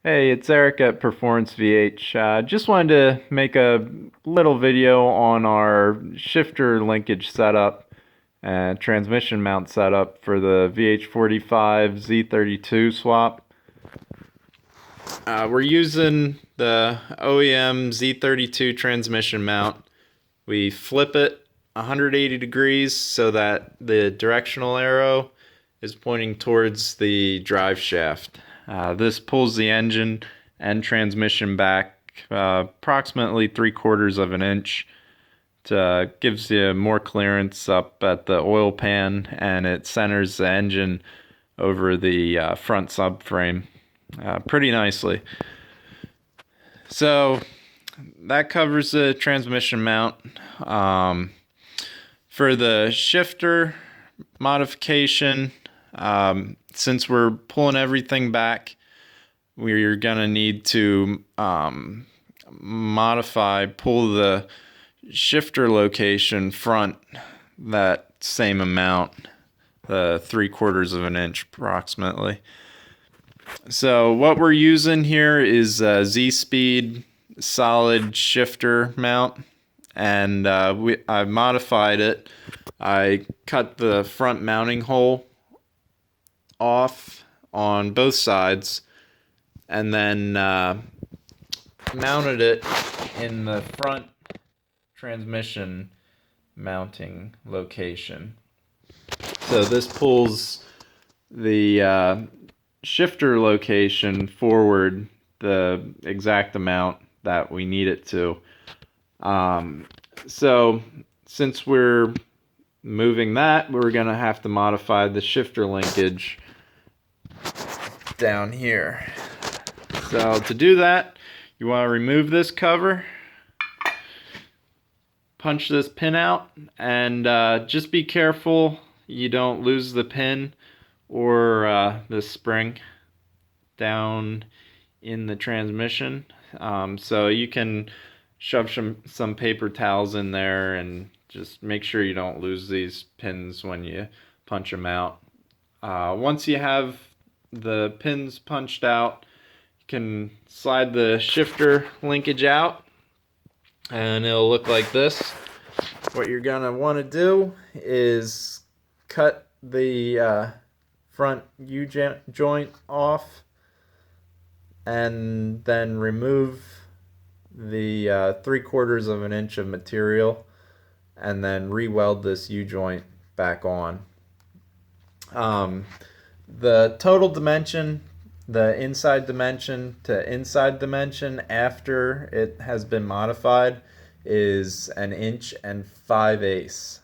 Hey, it's Eric at Performance VH. Just wanted to make a little video on our shifter linkage setup and transmission mount setup for the VH45 Z32 swap. We're using the OEM Z32 transmission mount. We flip it 180 degrees so that the directional arrow is pointing towards the drive shaft. This pulls the engine and transmission back approximately 3/4 of an inch. It gives you more clearance up at the oil pan, and it centers the engine over the front subframe pretty nicely. So that covers the transmission mount. For the shifter modification, since we're pulling everything back, we're gonna need to pull the shifter location front that same amount, the 3/4 of an inch approximately. So what we're using here is a Z-Speed solid shifter mount, and I modified it. I cut the front mounting hole off on both sides and then mounted it in the front transmission mounting location. So this pulls the shifter location forward the exact amount that we need it to. So since we're moving that, we're gonna have to modify the shifter linkage down here. So to do that, you want to remove this cover, punch this pin out, and just be careful you don't lose the pin or the spring down in the transmission. So you can shove some paper towels in there and just make sure you don't lose these pins when you punch them out. Once you have the pins punched out, you can slide the shifter linkage out and it'll look like this. What you're gonna want to do is cut the front U-joint off and then remove the 3/4 of an inch of material and then re-weld this U-joint back on. The total dimension, the inside dimension to inside dimension after it has been modified, is 1 5/8 inches.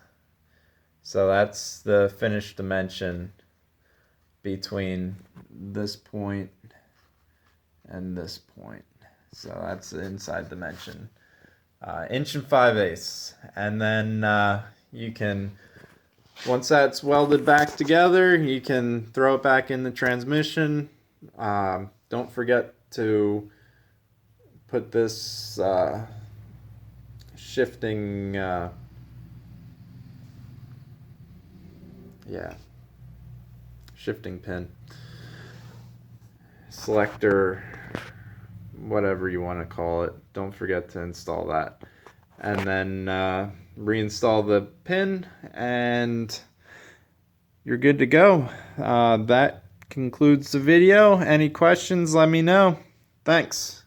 So that's the finished dimension between this point and this point. So that's the inside dimension, 1 5/8 inches. And then you can, once that's welded back together, you can throw it back in the transmission. Don't forget to put this shifting shifting pin, selector, whatever you want to call it. Don't forget to install that. And then reinstall the pin and you're good to go. That concludes the video. Any questions, let me know. Thanks.